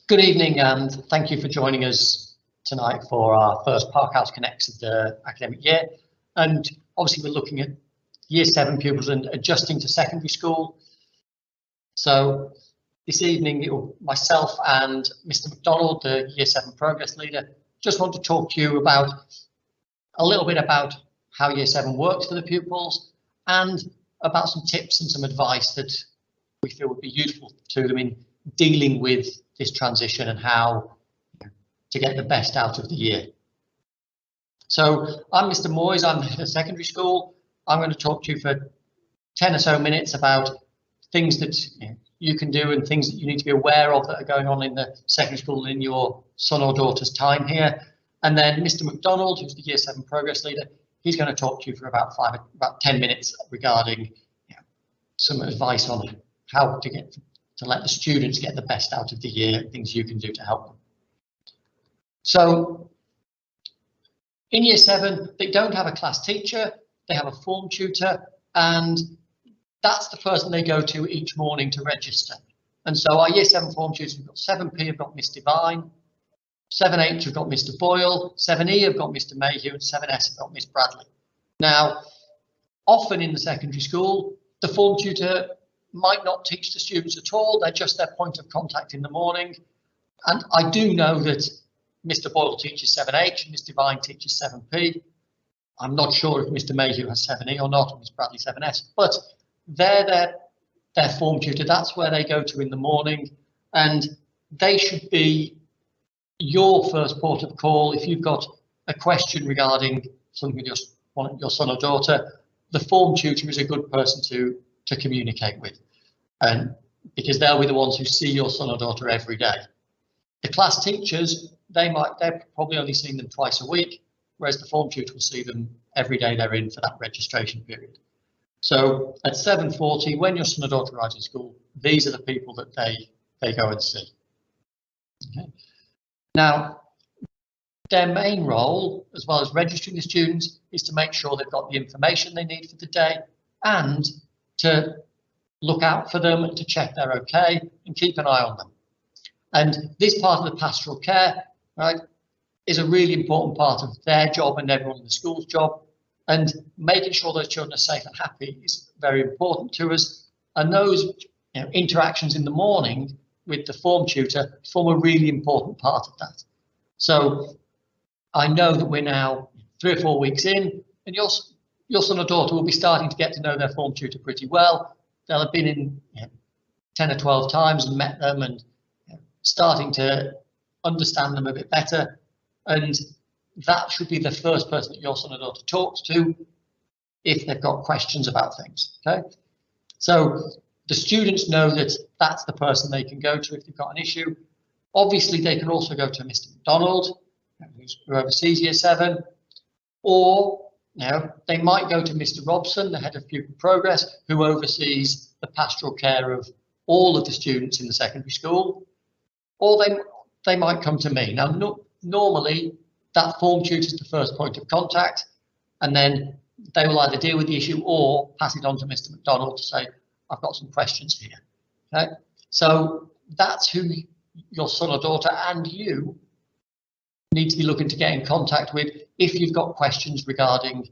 Good evening and thank you for joining us tonight for our first ParkHouseConnects of the academic year. And obviously we're looking at Year 7 pupils and adjusting to secondary school. So this evening, myself and Mr. Macdonald, the Year 7 progress leader, just want to talk to you about a little bit about how Year 7 works for the pupils and about some tips and some advice that we feel would be useful to them in dealing with this transition and how to get the best out of the year. So I'm Mr. Moyes, I'm at secondary school. I'm going to talk to you for 10 or so minutes about things that you can do and things that you need to be aware of that are going on in the secondary school in your son or daughter's time here. And then Mr. Macdonald, who's the Year 7 progress leader, he's going to talk to you for about 10 minutes regarding some advice on how to let the students get the best out of the year, things you can do to help them. So in Year 7, they don't have a class teacher, they have a form tutor, and that's the person they go to each morning to register. And so our Year 7 form tutors, we've got 7P, have got Miss Devine, 7H have got Mr. Boyle, 7E have got Mr. Mayhew, and 7S have got Miss Bradley. Now, often in the secondary school, the form tutor might not teach the students at all, they're just their point of contact in the morning. And I do know that Mr. Boyle teaches 7H and Miss Devine teaches 7P. I'm not sure if Mr. Mayhew has 7E or not, or Miss Bradley 7S, but they're their form tutor, that's where they go to in the morning, and they should be your first port of call. If you've got a question regarding something with your son or daughter, the form tutor is a good person to communicate with, and because they'll be the ones who see your son or daughter every day. The class teachers, they're probably only seeing them twice a week, whereas the form tutor will see them every day they're in for that registration period. So at 7:40, when your son or daughter arrives in school, these are the people that they go and see. Okay. Now, their main role, as well as registering the students, is to make sure they've got the information they need for the day and to look out for them and to check they're okay and keep an eye on them. And this part of the pastoral care, right, is a really important part of their job and everyone in the school's job. And making sure those children are safe and happy is very important to us. And those interactions in the morning with the form tutor form a really important part of that. So I know that we're now 3 or 4 weeks in, and your son or daughter will be starting to get to know their form tutor pretty well. They'll have been in 10 or 12 times and met them and starting to understand them a bit better. And that should be the first person that your son or daughter talks to if they've got questions about things. Okay, so the students know that that's the person they can go to if they've got an issue. Obviously, they can also go to Mr. Macdonald, who oversees Year 7, or they might go to Mr. Robson, the head of pupil progress, who oversees the pastoral care of all of the students in the secondary school, or they might come to me. Now, normally, that form tutor is the first point of contact, and then they will either deal with the issue or pass it on to Mr. Macdonald to say, I've got some questions here. Okay, so that's who your son or daughter and you need to be looking to get in contact with if you've got questions regarding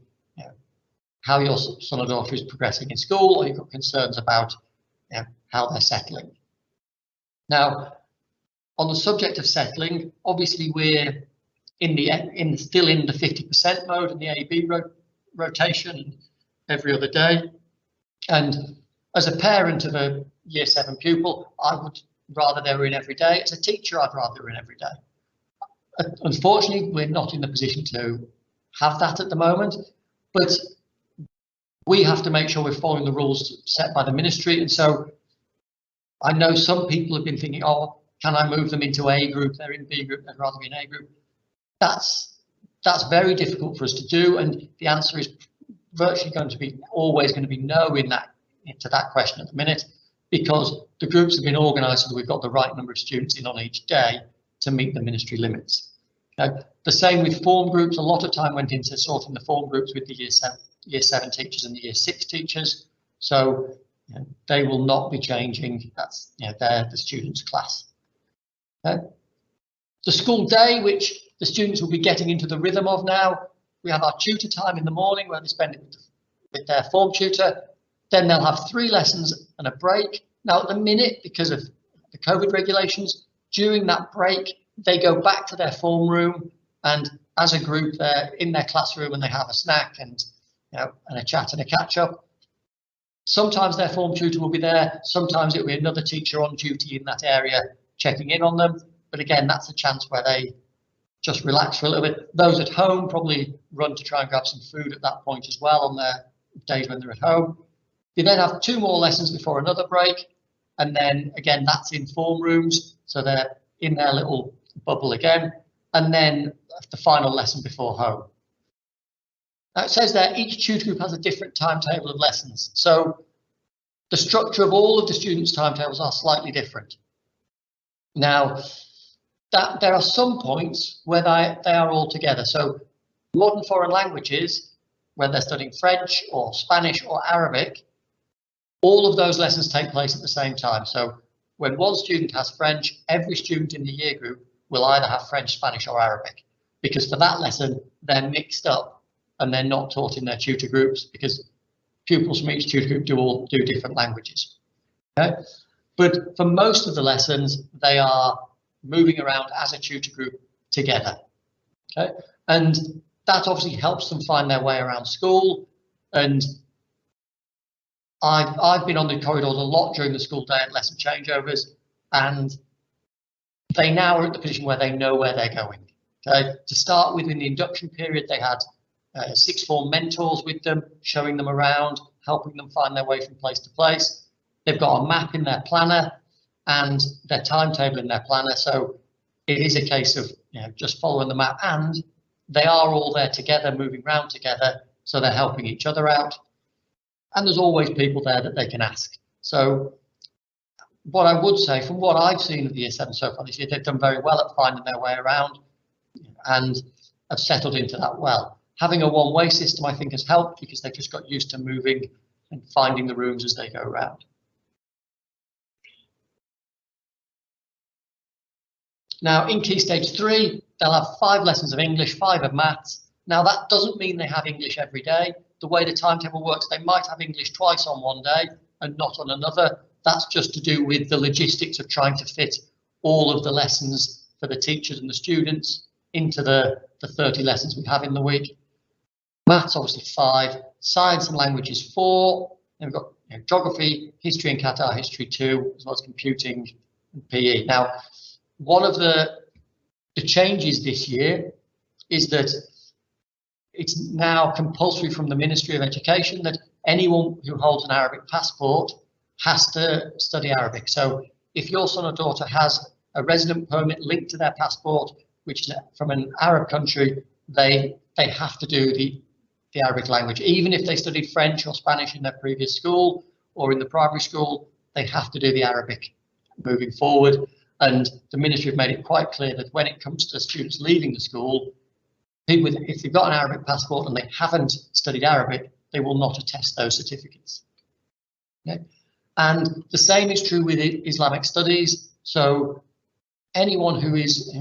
how your son or daughter is progressing in school, or you've got concerns about how they're settling. Now, on the subject of settling, obviously we're still in the 50% mode in the AB rotation every other day. And as a parent of a Year 7 pupil, I would rather they were in every day. As a teacher, I'd rather they were in every day. Unfortunately, we're not in the position to have that at the moment, but we have to make sure we're following the rules set by the ministry. And so I know some people have been thinking, oh, can I move them into A group? They're in B group, they'd rather be in A group. That's very difficult for us to do, and the answer is virtually always going to be no to that question at the minute, because the groups have been organised so that we've got the right number of students in on each day to meet the ministry limits. The same with form groups. A lot of time went into sorting the form groups with the Year 7 teachers and the Year 6 teachers, so they will not be changing. That's they're the students' class. Okay. The school day, which the students will be getting into the rhythm of now, we have our tutor time in the morning where they spend it with their form tutor. Then they'll have 3 lessons and a break. Now at the minute, because of the COVID regulations, during that break, they go back to their form room, and as a group, they're in their classroom and they have a snack and, and a chat and a catch up. Sometimes their form tutor will be there. Sometimes it will be another teacher on duty in that area checking in on them. But again, that's a chance where they just relax for a little bit. Those at home probably run to try and grab some food at that point as well on their days when they're at home. You then have 2 more lessons before another break. And then again, that's in form rooms. So they're in their little bubble again. And then the final lesson before home. Now it says there each tutor group has a different timetable of lessons. So the structure of all of the students' timetables are slightly different. Now, there are some points where they are all together. So modern foreign languages, where they're studying French or Spanish or Arabic, all of those lessons take place at the same time. So when one student has French, every student in the year group will either have French, Spanish or Arabic, because for that lesson, they're mixed up and they're not taught in their tutor groups because pupils from each tutor group do different languages. Okay? But for most of the lessons, they are moving around as a tutor group together. Okay? And that obviously helps them find their way around school. And I've been on the corridors a lot during the school day at lesson changeovers, and they now are at the position where they know where they're going. Okay? To start with, in the induction period, they had 6th form mentors with them, showing them around, helping them find their way from place to place. They've got a map in their planner and their timetable in their planner. So it is a case of just following the map, and they are all there together, moving around together. So they're helping each other out. And there's always people there that they can ask. So what I would say, from what I've seen of the Year 7 so far this year, they've done very well at finding their way around and have settled into that well. Having a one-way system, I think, has helped because they've just got used to moving and finding the rooms as they go around. Now, in Key Stage 3, they'll have 5 lessons of English, 5 of maths. Now, that doesn't mean they have English every day. The way the timetable works, they might have English twice on one day and not on another. That's just to do with the logistics of trying to fit all of the lessons for the teachers and the students into the 30 lessons we have in the week. Maths, obviously 5, science and languages 4, then we've got geography, history and Qatar history 2, as well as computing and PE. Now, one of the changes this year is that it's now compulsory from the Ministry of Education that anyone who holds an Arabic passport has to study Arabic. So if your son or daughter has a resident permit linked to their passport, which is from an Arab country, they have to do the Arabic language. Even if they studied French or Spanish in their previous school or in the primary school, they have to do the Arabic moving forward. And the ministry have made it quite clear that when it comes to students leaving the school, people, if they've got an Arabic passport and they haven't studied Arabic, they will not attest those certificates. Okay? And the same is true with Islamic studies. So anyone who is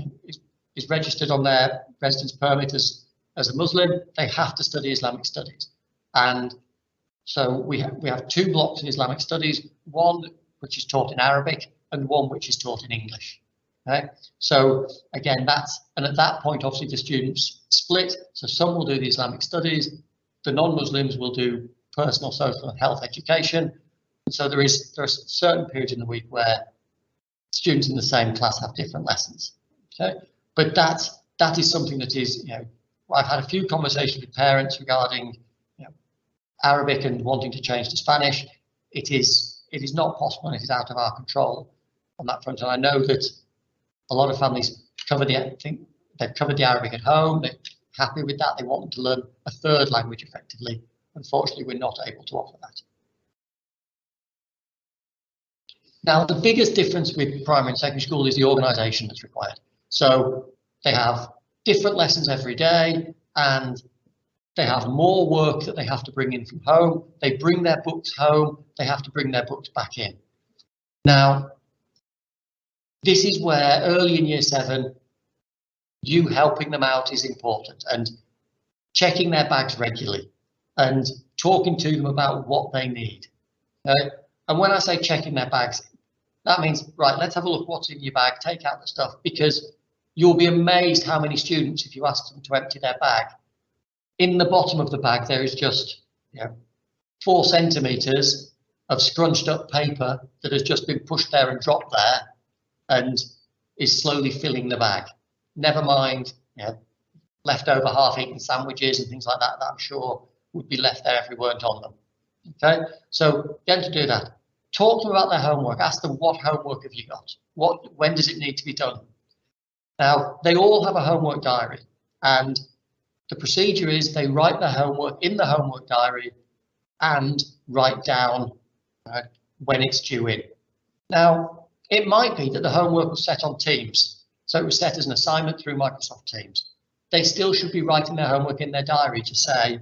registered on their residence permit as a Muslim, they have to study Islamic studies. And so we have 2 blocks in Islamic studies, one which is taught in Arabic and one which is taught in English. Okay? So again, and at that point, obviously the students split. So some will do the Islamic studies, the non-Muslims will do personal, social and health education. And so there are certain periods in the week where students in the same class have different lessons. Okay? But that is something that is, I've had a few conversations with parents regarding Arabic and wanting to change to Spanish. It is not possible, and it is out of our control on that front. And I know that a lot of families they've covered the Arabic at home. They're happy with that. They want them to learn a 3rd language effectively. Unfortunately, we're not able to offer that. Now, the biggest difference with primary and secondary school is the organisation that's required. So they have different lessons every day, and they have more work that they have to bring in from home. They bring their books home. They have to bring their books back in. Now, this is where early in year 7, you helping them out is important, and checking their bags regularly and talking to them about what they need. Okay? And when I say checking their bags, that means, right, let's have a look what's in your bag, take out the stuff, because you'll be amazed how many students, if you ask them to empty their bag, in the bottom of the bag there is just 4 centimetres of scrunched up paper that has just been pushed there and dropped there and is slowly filling the bag. Never mind leftover half-eaten sandwiches and things like that that I'm sure would be left there if we weren't on them. Okay, so get them to do that. Talk to them about their homework. Ask them, what homework have you got? When does it need to be done? Now, they all have a homework diary, and the procedure is they write their homework in the homework diary and write down when it's due in. Now, it might be that the homework was set on Teams, so it was set as an assignment through Microsoft Teams. They still should be writing their homework in their diary to say,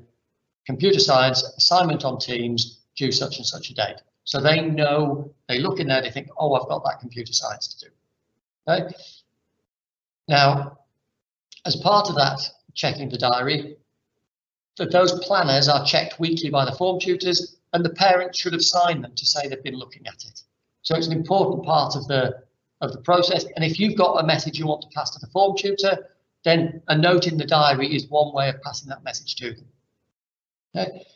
computer science, assignment on Teams, due such and such a date. So they know, they look in there, they think, oh, I've got that computer science to do. Okay? Now, as part of that checking the diary, those planners are checked weekly by the form tutors, and the parents should have signed them to say they've been looking at it. So it's an important part of the process. And if you've got a message you want to pass to the form tutor, then a note in the diary is one way of passing that message to them. Okay.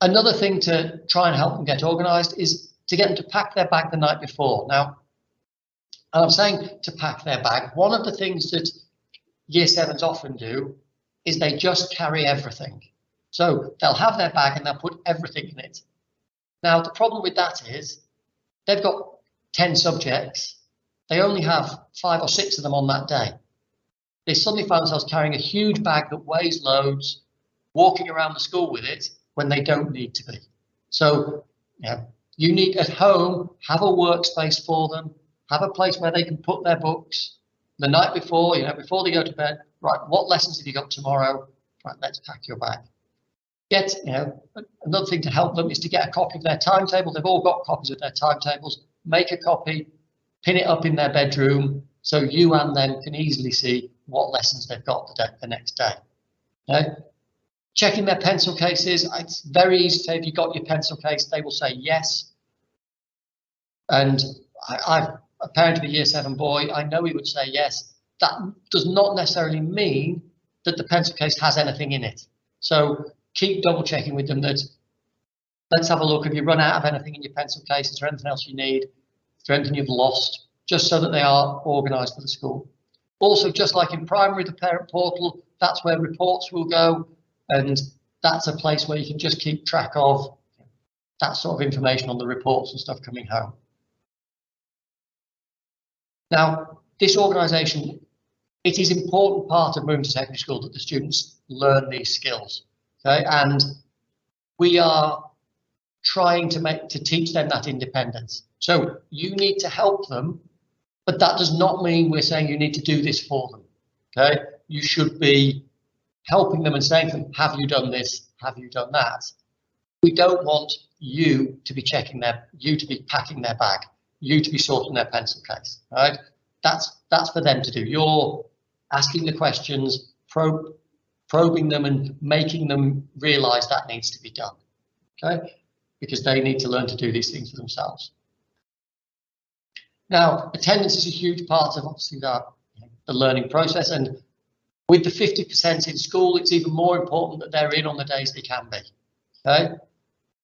Another thing to try and help them get organised is to get them to pack their bag the night before. Now, and I'm saying to pack their bag, one of the things that year 7s often do is they just carry everything. So they'll have their bag and they'll put everything in it. Now, the problem with that is they've got 10 subjects. They only have 5 or 6 of them on that day. They suddenly find themselves carrying a huge bag that weighs loads, walking around the school with it when they don't need to be. So you need at home, have a workspace for them, have a place where they can put their books. The night before, before they go to bed, right, what lessons have you got tomorrow? Right, let's pack your bag. Get, another thing to help them is to get a copy of their timetable. They've all got copies of their timetables. Make a copy, pin it up in their bedroom so you and them can easily see what lessons they've got the next day. Okay? Checking their pencil cases. It's very easy to say if you got your pencil case, they will say yes. And I'm a parent of a year 7 boy. I know he would say yes. That does not necessarily mean that the pencil case has anything in it. So keep double checking with them that, let's have a look. Have you run out of anything in your pencil case? Is there anything else you need? Is there anything you've lost? Just so that they are organised for the school. Also, just like in primary, the parent portal, that's where reports will go. And that's a place where you can just keep track of that sort of information on the reports and stuff coming home. Now, this organisation, it is an important part of moving to secondary school that the students learn these skills. Okay, and we are trying to teach them that independence. So you need to help them, but that does not mean we're saying you need to do this for them. Okay, you should be helping them and saying to them, have you done this? Have you done that? We don't want you to be you to be packing their bag, you to be sorting their pencil case, right? That's for them to do. You're asking the questions, probing them and making them realise that needs to be done, okay? Because they need to learn to do these things for themselves. Now, attendance is a huge part of obviously the learning process, and with the 50% in school, it's even more important that they're in on the days they can be. Okay?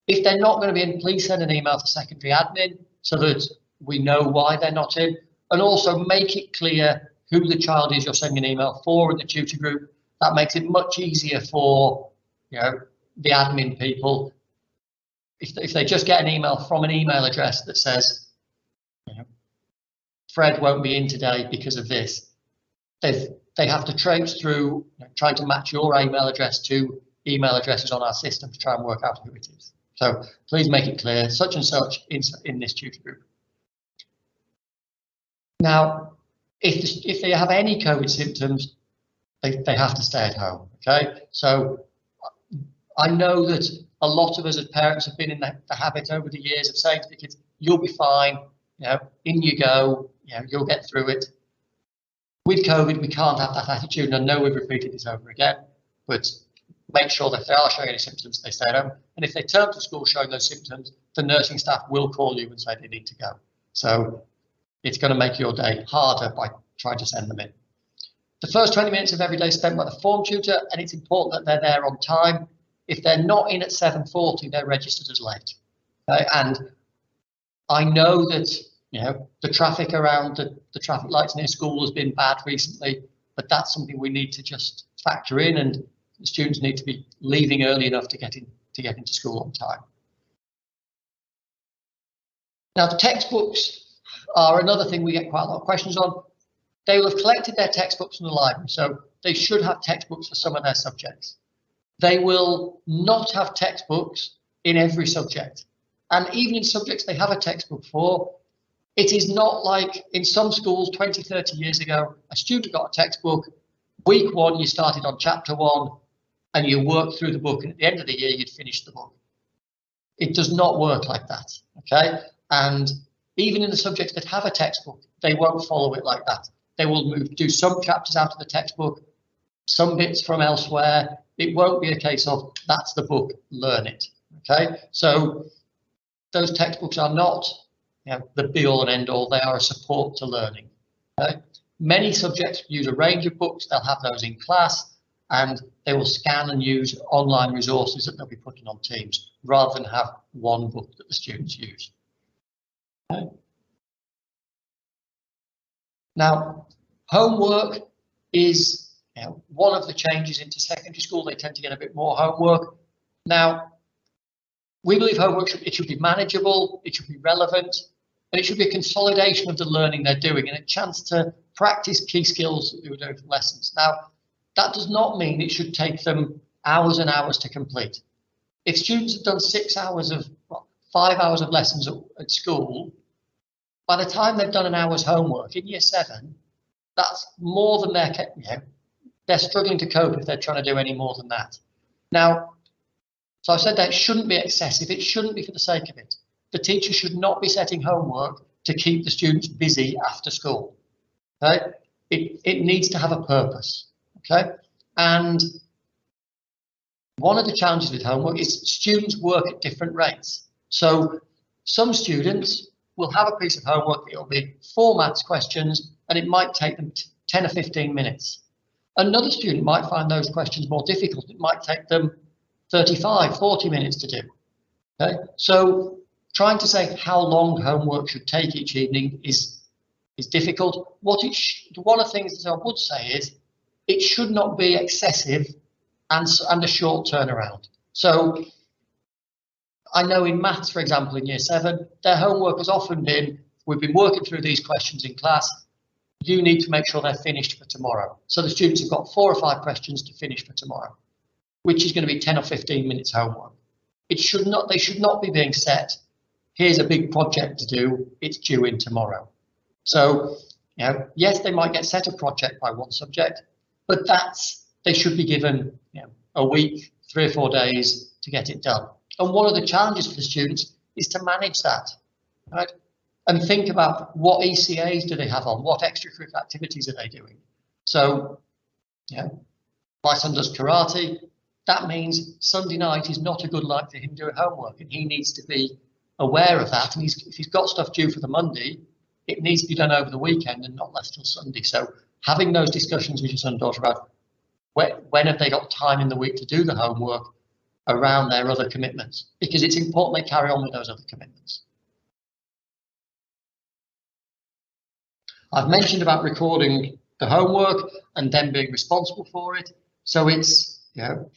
If they're not going to be in, please send an email to secondary admin so that we know why they're not in, and also make it clear who the child is you're sending an email for in the tutor group. That makes it much easier for the admin people. If they just get an email from an email address that says, Fred won't be in today because of this, they have to traipse through trying to match your email address to email addresses on our system to try and work out who it is. So please make it clear, such and such in this tutor group. Now, if they have any COVID symptoms, they have to stay at home, okay? So I know that a lot of us as parents have been in the habit over the years of saying to the kids, you'll be fine, in you go, you'll get through it. With COVID, we can't have that attitude, and I know we've repeated this over again, but make sure that if they are showing any symptoms, they stay at home. And if they turn to school showing those symptoms, the nursing staff will call you and say they need to go. So it's going to make your day harder by trying to send them in. The first 20 minutes of every day spent by the form tutor, and it's important that they're there on time. If they're not in at 7:40, they're registered as late. Okay? And I know that the traffic around the traffic lights near school has been bad recently, but that's something we need to just factor in, and the students need to be leaving early enough to get into school on time. Now, the textbooks are another thing we get quite a lot of questions on. They will have collected their textbooks from the library, so they should have textbooks for some of their subjects. They will not have textbooks in every subject. And even in subjects they have a textbook for, it is not like in some schools 20, 30 years ago, a student got a textbook, week 1 you started on chapter 1 and you worked through the book, and at the end of the year you'd finished the book. It does not work like that, okay? And even in the subjects that have a textbook, they won't follow it like that. They will do some chapters out of the textbook, some bits from elsewhere. It won't be a case of that's the book, learn it, okay? So those textbooks are not the be all and end all, they are a support to learning. Okay? Many subjects use a range of books, they'll have those in class, and they will scan and use online resources that they'll be putting on Teams, rather than have one book that the students use. Okay? Now, homework is one of the changes into secondary school. They tend to get a bit more homework. Now, we believe homework should be manageable, it should be relevant, and it should be a consolidation of the learning they're doing and a chance to practice key skills that they were doing from lessons. Now, that does not mean it should take them hours and hours to complete. If students have done 6 hours of, 5 hours of lessons at school, by the time they've done an hour's homework in year 7, that's more than they're struggling to cope if they're trying to do any more than that. Now, so I said that it shouldn't be excessive, it shouldn't be for the sake of it. The teacher should not be setting homework to keep the students busy after school. Okay? It needs to have a purpose. Okay? And one of the challenges with homework is students work at different rates. So some students will have a piece of homework, it'll be 4 maths questions, and it might take them 10 or 15 minutes. Another student might find those questions more difficult. It might take them 35, 40 minutes to do. Okay? So trying to say how long homework should take each evening is difficult. One of the things that I would say is it should not be excessive and a short turnaround. So I know in maths, for example, in year 7, their homework has often been, we've been working through these questions in class, you need to make sure they're finished for tomorrow. So the students have got 4 or 5 questions to finish for tomorrow, which is going to be 10 or 15 minutes homework. They should not be being set, here's a big project to do, it's due in tomorrow. So, yes, they might get set a project by one subject, but they should be given a week, 3 or 4 days to get it done. And one of the challenges for the students is to manage that, right? And think about what ECAs do they have on, what extracurricular activities are they doing? So, my son does karate. That means Sunday night is not a good night for him doing homework, and he needs to be aware of that. And if he's got stuff due for the Monday, it needs to be done over the weekend and not left till Sunday. So having those discussions with your son and daughter about when have they got time in the week to do the homework around their other commitments, because it's important they carry on with those other commitments. I've mentioned about recording the homework and then being responsible for it. So it's, and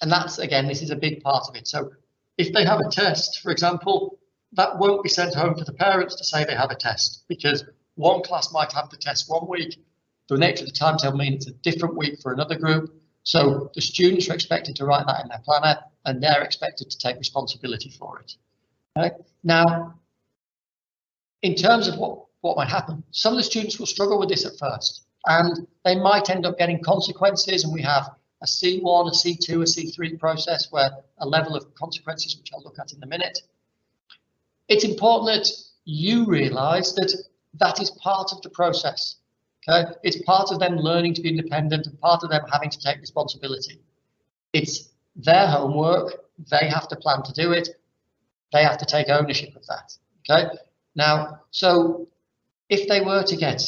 that's, again, this is a big part of it. So if they have a test, for example, that won't be sent home to the parents to say they have a test, because one class might have the test one week, the nature of the timetable means it's a different week for another group. So the students are expected to write that in their planner, and they're expected to take responsibility for it. Okay? Now, in terms of what might happen, some of the students will struggle with this at first, and they might end up getting consequences, and we have a C1, a C2, a C3 process where a level of consequences, which I'll look at in a minute. It's important that you realise that That is part of the process. Okay, it's part of them learning to be independent and part of them having to take responsibility. It's their homework. They have to plan to do it. They have to take ownership of that. Okay. Now, so if they were to get,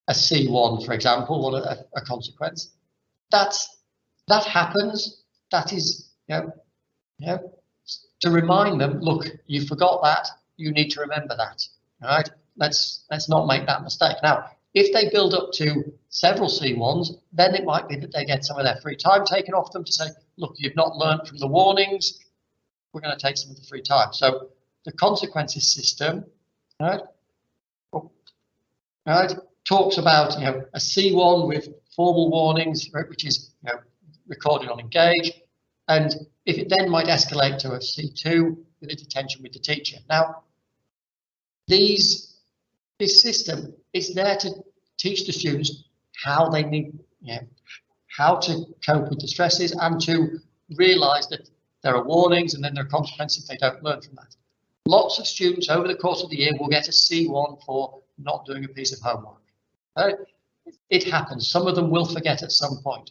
a C1, for example, or a consequence, that happens. That is, to remind them, look, you forgot that. You need to remember that. All right. Let's not make that mistake. Now, if they build up to several C1s, then it might be that they get some of their free time taken off them to say, look, you've not learned from the warnings. We're going to take some of the free time. So the consequences system, right, talks about a C1 with formal warnings, right, which is recorded on Engage, and if it then might escalate to a C2 with a detention with the teacher. Now, this system is there to teach the students how they need, how to cope with the stresses and to realise that there are warnings and then there are consequences if they don't learn from that. Lots of students over the course of the year will get a C1 for not doing a piece of homework. Right? It happens. Some of them will forget at some point.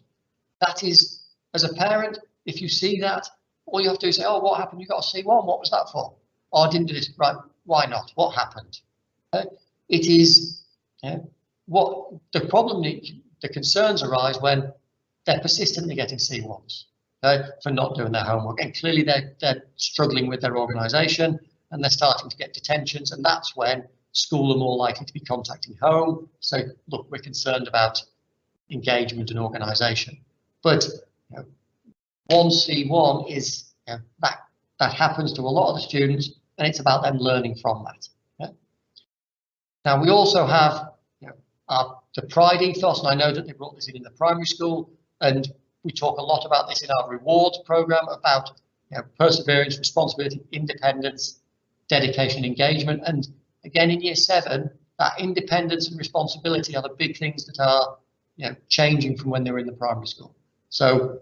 That is, as a parent, if you see that, all you have to do is say, oh, what happened? You got a C1. What was that for? Oh, I didn't do this. Right. Why not? What happened? It is what the problem, the concerns arise when they're persistently getting C1s for not doing their homework. And clearly they're struggling with their organisation and they're starting to get detentions. And that's when school are more likely to be contacting home. So, look, we're concerned about engagement and organisation. But one C1 is that happens to a lot of the students, and it's about them learning from that. Now, we also have the Pride ethos, and I know that they brought this in the primary school, and we talk a lot about this in our rewards program about perseverance, responsibility, independence, dedication, engagement. And again, in year 7, that independence and responsibility are the big things that are changing from when they were in the primary school. So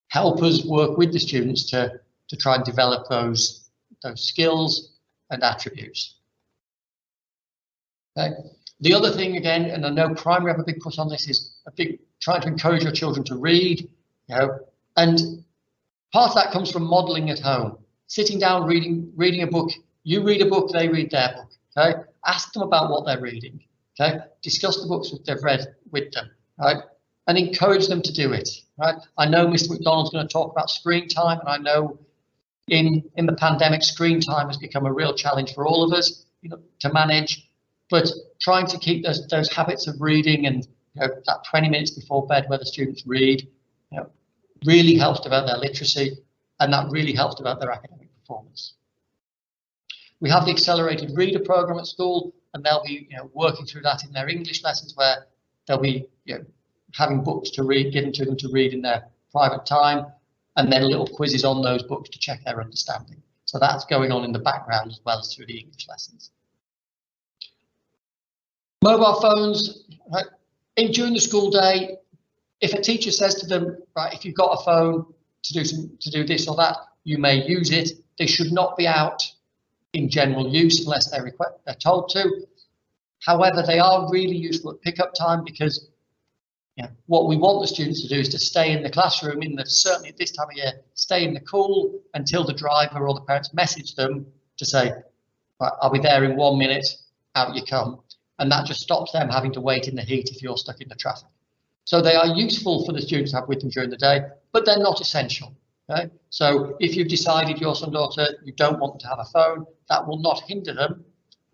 help us work with the students to try and develop those skills and attributes. Okay. The other thing, again, and I know primary have a big push on this, is trying to encourage your children to read, and part of that comes from modelling at home, sitting down, reading a book. You read a book, they read their book. Okay, ask them about what they're reading. Okay, discuss the books that they've read with them. Right, and encourage them to do it. Right, I know Mr. Macdonald's going to talk about screen time, and I know in the pandemic, screen time has become a real challenge for all of us, to manage. But trying to keep those habits of reading and that 20 minutes before bed where the students read, really helps develop their literacy, and that really helps develop their academic performance. We have the accelerated reader program at school, and they'll be working through that in their English lessons, where they'll be having books to read, given to them to read in their private time, and then little quizzes on those books to check their understanding. So that's going on in the background as well as through the English lessons. Mobile phones, right? During the school day, if a teacher says to them, right, if you've got a phone to do this or that, you may use it. They should not be out in general use unless they're told to. However, they are really useful at pickup time, because what we want the students to do is to stay in the classroom, certainly at this time of year, stay in the cool until the driver or the parents message them to say, right, I'll be there in 1 minute, out you come. And that just stops them having to wait in the heat if you're stuck in the traffic. So they are useful for the students to have with them during the day, but they're not essential. Okay? So if you've decided your son or daughter, you don't want them to have a phone, that will not hinder them,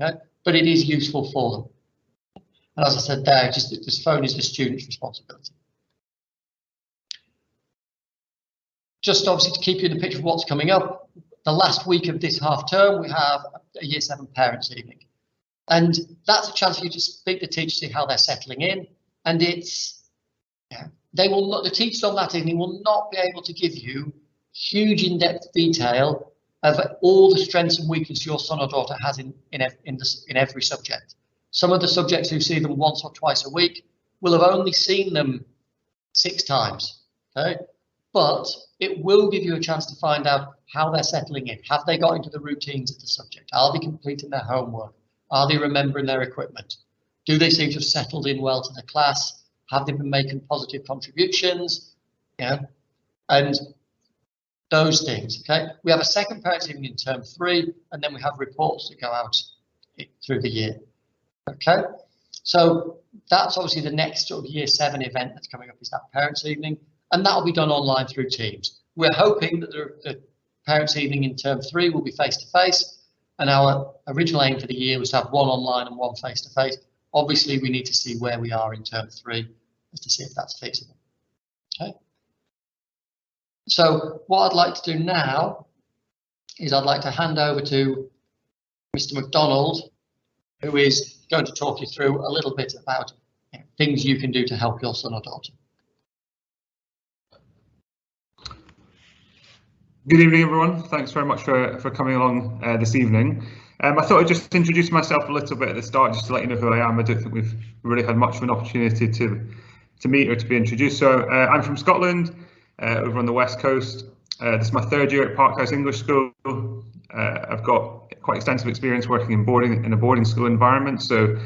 okay? But it is useful for them. And as I said there, this phone is the student's responsibility. Just obviously to keep you in the picture of what's coming up, the last week of this half term, we have a Year 7 Parents' Evening. And that's a chance for you to speak to teachers, see how they're settling in. And it's, they will not, the teachers on that evening will not be able to give you huge in-depth detail of all the strengths and weaknesses your son or daughter has in every subject. Some of the subjects who see them once or twice a week will have only seen them 6 times. Okay? But it will give you a chance to find out how they're settling in. Have they got into the routines of the subject? Are they completing their homework? Are they remembering their equipment? Do they seem to have settled in well to the class? Have they been making positive contributions? And those things, okay? We have a second parents' evening in term 3, and then we have reports that go out through the year, okay? So that's obviously the next sort of year 7 event that's coming up, is that parents' evening, and that will be done online through Teams. We're hoping that the parents' evening in term 3 will be face-to-face, and our original aim for the year was to have 1 online and 1 face-to-face. Obviously, we need to see where we are in term 3 as to see if that's feasible, okay? So what I'd like to do now is I'd like to hand over to Mr. Macdonald, who is going to talk you through a little bit about things you can do to help your son or daughter. Good evening, everyone. Thanks very much for coming along this evening. I thought I'd just introduce myself a little bit at the start, just to let you know who I am. I don't think we've really had much of an opportunity to meet or to be introduced. So I'm from Scotland, over on the West Coast. This is my 3rd year at Parkhouse English School. I've got quite extensive experience working in a boarding school environment. So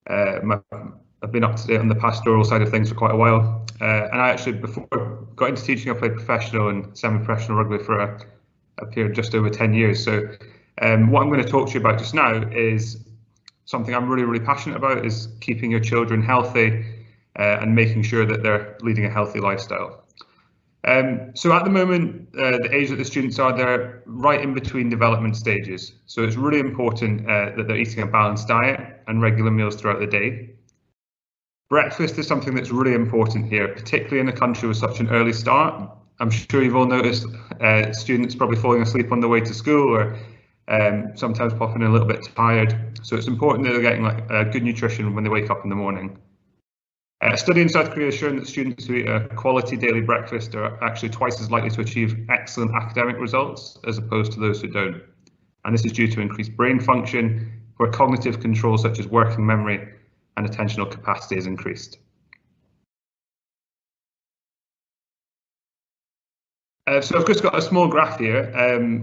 I've been up to date on the pastoral side of things for quite a while. And I actually, before I got into teaching, I played professional and semi-professional rugby for a period just over 10 years. So what I'm going to talk to you about just now is something I'm really passionate about, is keeping your children healthy and making sure that they're leading a healthy lifestyle. So at the moment, the age that the students are, they're right in between development stages. So it's really important that they're eating a balanced diet and regular meals throughout the day. Breakfast is something that's really important here, particularly in a country with such an early start. I'm sure you've all noticed students probably falling asleep on the way to school, or sometimes popping in a little bit tired. So it's important that they're getting good nutrition when they wake up in the morning. A study in South Korea has shown that students who eat a quality daily breakfast are actually twice as likely to achieve excellent academic results as opposed to those who don't. And this is due to increased brain function, where cognitive control such as working memory and attentional capacity is increased. So I've just got a small graph here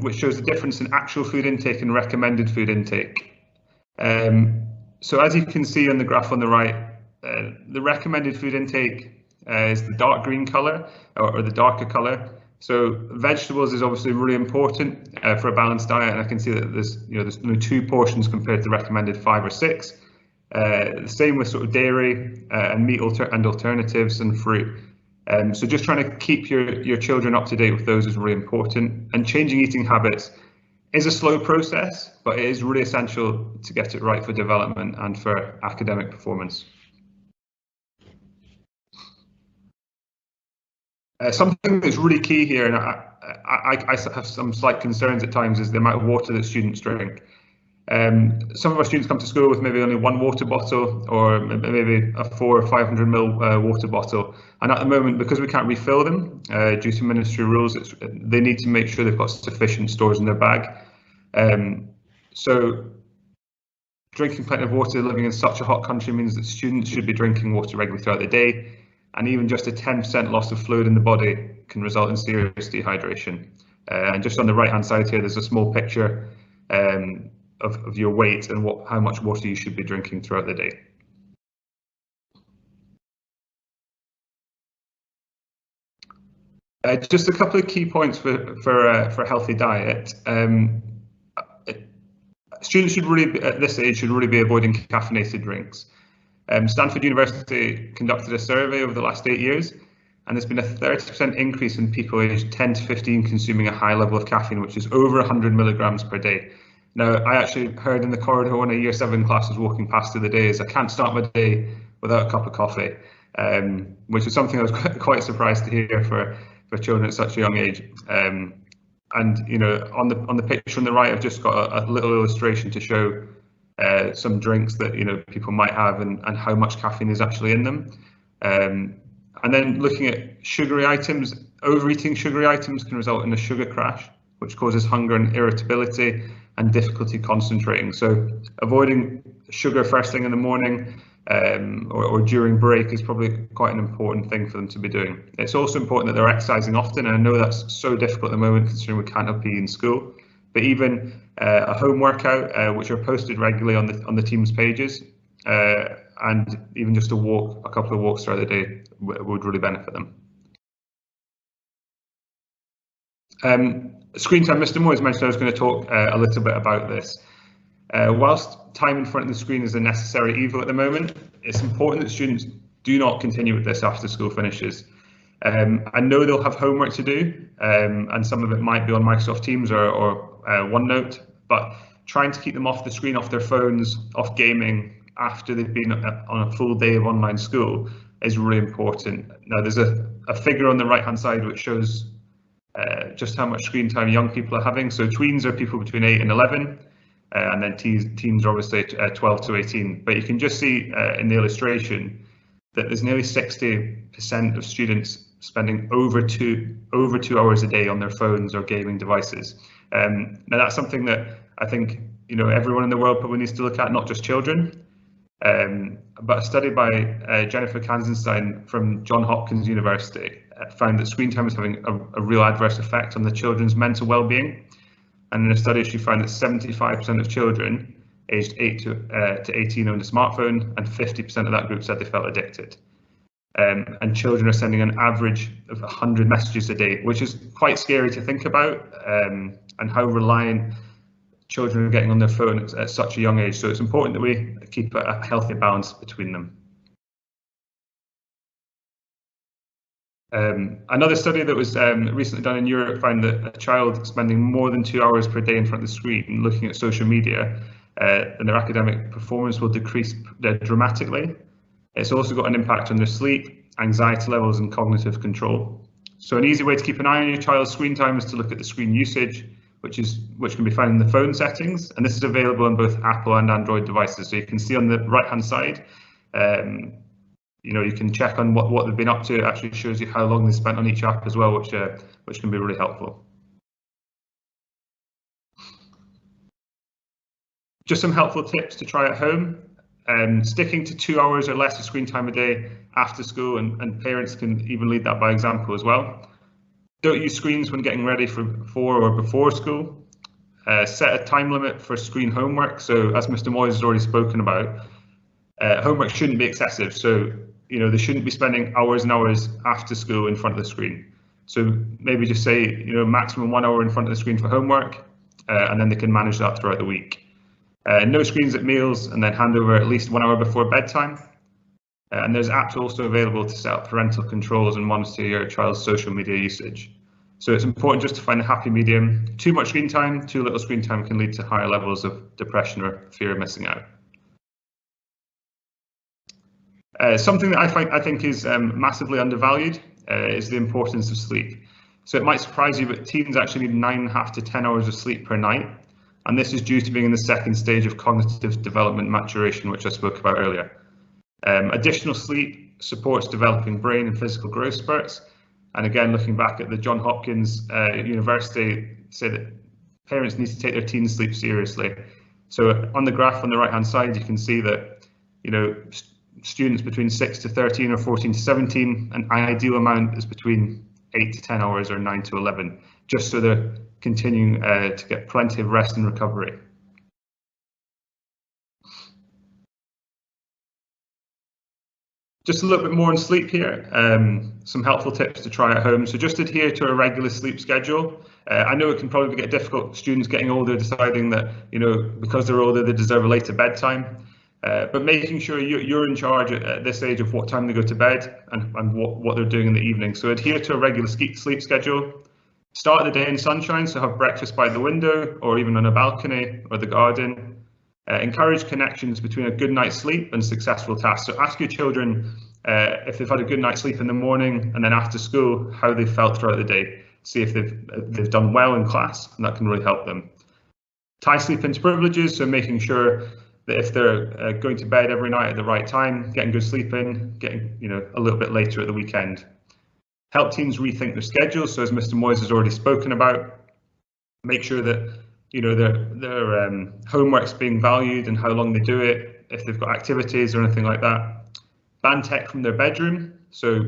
which shows the difference in actual food intake and recommended food intake. So as you can see on the graph on the right, the recommended food intake is the dark green colour, or the darker colour. So vegetables is obviously really important for a balanced diet, and I can see that there's only 2 portions compared to the recommended 5 or 6. The same with sort of dairy and meat and alternatives and fruit. So just trying to keep your children up to date with those is really important. And changing eating habits is a slow process, but it is really essential to get it right for development and for academic performance. Something that's really key here, and I have some slight concerns at times, is the amount of water that students drink. Some of our students come to school with maybe only 1 water bottle, or maybe a 400 or 500 ml water bottle, and at the moment, because we can't refill them due to ministry rules, they need to make sure they've got sufficient stores in their bag. So drinking plenty of water living in such a hot country means that students should be drinking water regularly throughout the day, and even just a 10% loss of fluid in the body can result in serious dehydration. And just on the right hand side here, there's a small picture of your weight and how much water you should be drinking throughout the day. Just a couple of key points for a healthy diet. Students should really, at this age, should really be avoiding caffeinated drinks. Stanford University conducted a survey over the last 8 years, and there's been a 30% increase in people aged 10 to 15 consuming a high level of caffeine, which is over 100 milligrams per day. Now, I actually heard in the corridor when a year 7 class was walking past the other day, is I can't start my day without a cup of coffee, which is something I was quite surprised to hear for children at such a young age. And on the picture on the right, I've just got a little illustration to show some drinks that people might have and how much caffeine is actually in them. And then looking at sugary items, overeating sugary items can result in a sugar crash, which causes hunger and irritability and difficulty concentrating. So avoiding sugar first thing in the morning or during break is probably quite an important thing for them to be doing. It's also important that they're exercising often, and I know that's so difficult at the moment considering we can't have PE in school, but even a home workout, which are posted regularly on the Teams pages, and even just a couple of walks throughout the day would really benefit them. Screen time, Mr. Moyes mentioned I was going to talk a little bit about this. Whilst time in front of the screen is a necessary evil at the moment, it's important that students do not continue with this after school finishes. I know they'll have homework to do, and some of it might be on Microsoft Teams or OneNote, but trying to keep them off the screen, off their phones, off gaming after they've been on a full day of online school is really important. Now, there's a figure on the right-hand side which shows just how much screen time young people are having. So tweens are people between 8 and 11, and then teens are obviously 12 to 18. But you can just see in the illustration that there's nearly 60% of students spending over two hours a day on their phones or gaming devices. Now that's something that I think everyone in the world probably needs to look at, not just children. But a study by Jennifer Kanzenstein from Johns Hopkins University found that screen time is having a real adverse effect on the children's mental well-being. And in a study, she found that 75% of children aged 8 to 18 owned a smartphone, and 50% of that group said they felt addicted. And children are sending an average of 100 messages a day, which is quite scary to think about, and how reliant children are getting on their phone at such a young age. So it's important that we keep a healthy balance between them. Another study that was recently done in Europe found that a child spending more than 2 hours per day in front of the screen looking at social media, and their academic performance will decrease dramatically. It's also got an impact on their sleep, anxiety levels, and cognitive control. So an easy way to keep an eye on your child's screen time is to look at the screen usage, which can be found in the phone settings, and this is available on both Apple and Android devices. So you can see on the right-hand side, you can check on what they've been up to. It actually shows you how long they spent on each app as well, which can be really helpful. Just some helpful tips to try at home. Sticking to 2 hours or less of screen time a day after school, and parents can even lead that by example as well. Don't use screens when getting ready for or before school. Set a time limit for screen homework. So as Mr. Moyes has already spoken about, homework shouldn't be excessive. So they shouldn't be spending hours and hours after school in front of the screen. So maybe just say maximum 1 hour in front of the screen for homework, and then they can manage that throughout the week. No screens at meals, and then hand over at least 1 hour before bedtime. And there's apps also available to set up parental controls and monitor your child's social media usage. So it's important just to find a happy medium. Too much screen time, too little screen time can lead to higher levels of depression or fear of missing out. Something that I think is massively undervalued is the importance of sleep. So it might surprise you, but teens actually need 9.5 to 10 hours of sleep per night. And this is due to being in the second stage of cognitive development maturation, which I spoke about earlier. Additional sleep supports developing brain and physical growth spurts. And again, looking back at the Johns Hopkins University, say that parents need to take their teen sleep seriously. So on the graph on the right-hand side, you can see that students between 6 to 13 or 14 to 17, an ideal amount is between 8 to 10 hours or 9 to 11, just so they're continuing to get plenty of rest and recovery. Just a little bit more on sleep here, some helpful tips to try at home. So just adhere to a regular sleep schedule. I know it can probably get difficult, students getting older deciding that, because they're older, they deserve a later bedtime. But making sure you're in charge at this age of what time they go to bed and what they're doing in the evening. So adhere to a regular sleep schedule. Start the day in sunshine, so have breakfast by the window or even on a balcony or the garden. Encourage connections between a good night's sleep and successful tasks. So ask your children if they've had a good night's sleep in the morning and then after school, how they felt throughout the day. See if they've done well in class, and that can really help them. Tie sleep into privileges, so making sure that if they're going to bed every night at the right time, getting good sleep in, getting a little bit later at the weekend. Help teens rethink their schedules. So as Mr. Moyes has already spoken about, make sure that their homework's being valued and how long they do it, if they've got activities or anything like that. Ban tech from their bedroom. So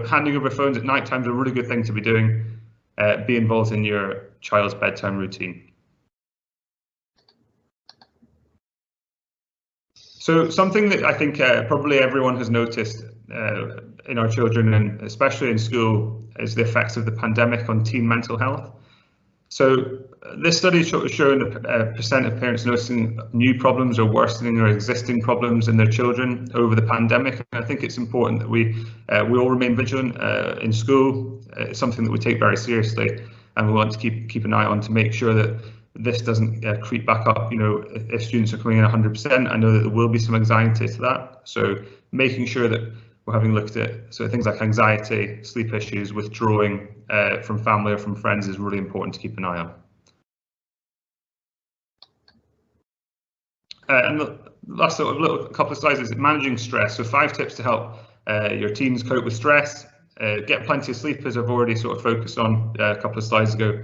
handing over phones at night time is a really good thing to be doing. Be involved in your child's bedtime routine. So something that I think probably everyone has noticed in our children, and especially in school, is the effects of the pandemic on teen mental health. So this study has shown the percent of parents noticing new problems or worsening or existing problems in their children over the pandemic. And I think it's important that we all remain vigilant in school. It's something that we take very seriously, and we want to keep an eye on to make sure that this doesn't creep back up. You know, if students are coming in 100%, I know that there will be some anxiety to that. So making sure that we're having looked at things like anxiety, sleep issues, withdrawing from family or from friends is really important to keep an eye on. And the last sort of little couple of slides is managing stress. So 5 tips to help your teens cope with stress. Get plenty of sleep, as I've already sort of focused on a couple of slides ago.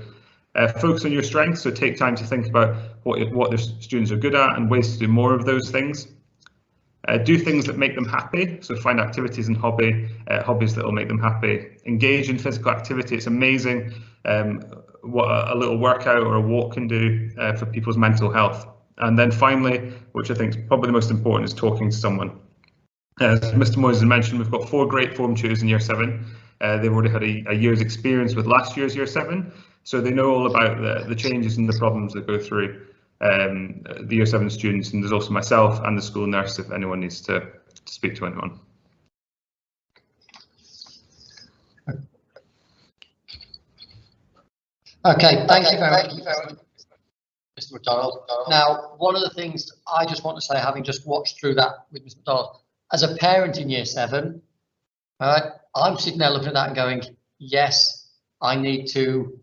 Focus on your strengths, so take time to think about what the students are good at and ways to do more of those things. Do things that make them happy, so find activities and hobbies that will make them happy. Engage in physical activity. It's amazing what a little workout or a walk can do for people's mental health. And then finally, which I think is probably the most important, is talking to someone. As Mr. Moyes mentioned, we've got 4 great form tutors in Year 7. They've already had a year's experience with last year's Year 7, so they know all about the changes and the problems that go through the Year 7 students. And there's also myself and the school nurse if anyone needs to speak to anyone. Okay, thank you very much, Mr. Macdonald. Now, one of the things I just want to say, having just watched through that with Mr. Macdonald, as a parent in Year 7, I'm sitting there looking at that and going, yes, I need to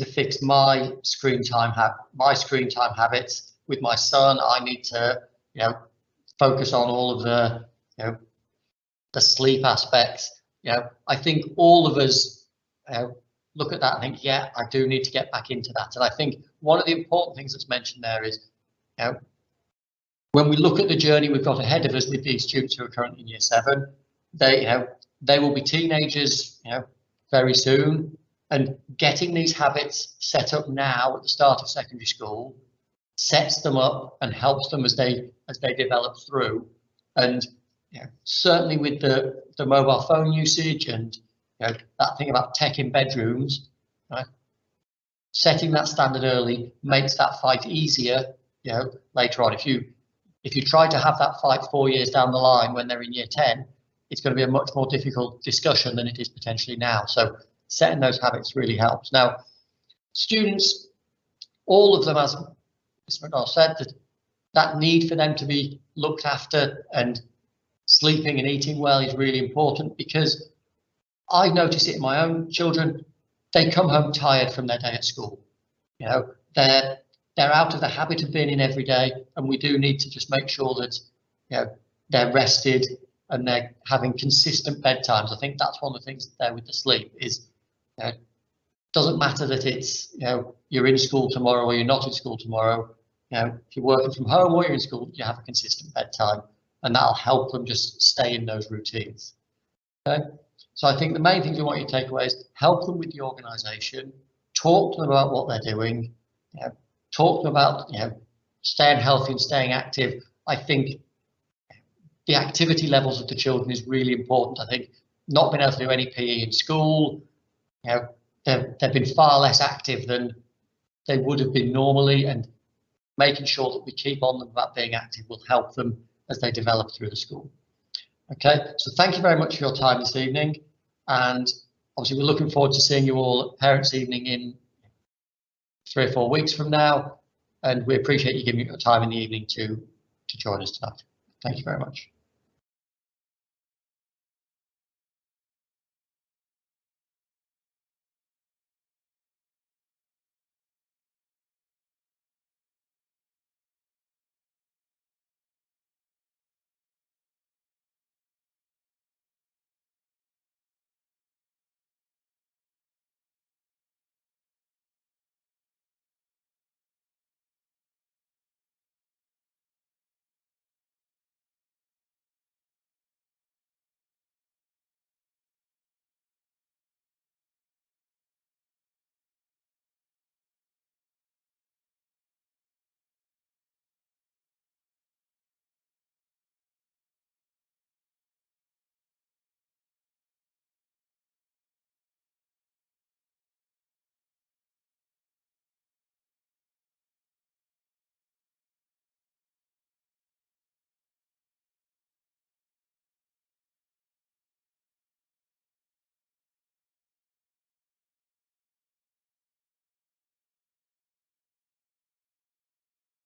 fix my screen time habits with my son. I need to, focus on all of the, the sleep aspects. I think all of us, look at that and think, yeah, I do need to get back into that. And I think one of the important things that's mentioned there is, when we look at the journey we've got ahead of us with these students who are currently in Year 7, they will be teenagers, very soon, and getting these habits set up now at the start of secondary school sets them up and helps them as they develop through. And certainly with the mobile phone usage and that thing about tech in bedrooms, right? Setting that standard early makes that fight easier, later on. If you try to have that fight 4 years down the line when they're in Year 10, it's going to be a much more difficult discussion than it is potentially now. So setting those habits really helps. Now, students, all of them, as Mr. Macdonald said, that need for them to be looked after and sleeping and eating well is really important, because I notice it in my own children. They come home tired from their day at school. They're out of the habit of being in every day, and we do need to just make sure that they're rested and they're having consistent bedtimes. I think that's one of the things there with the sleep is, doesn't matter that it's you're in school tomorrow or you're not in school tomorrow. If you're working from home or you're in school, you have a consistent bedtime, and that'll help them just stay in those routines. Okay. So I think the main things we want you to take away is help them with the organisation, talk to them about what they're doing, talk to them about staying healthy and staying active. I think the activity levels of the children is really important. I think not being able to do any PE in school, they've been far less active than they would have been normally, and making sure that we keep on them about being active will help them as they develop through the school. Okay, so thank you very much for your time this evening, and obviously we're looking forward to seeing you all at Parents' Evening in 3 or 4 weeks from now, and we appreciate you giving your time in the evening to join us tonight. Thank you very much.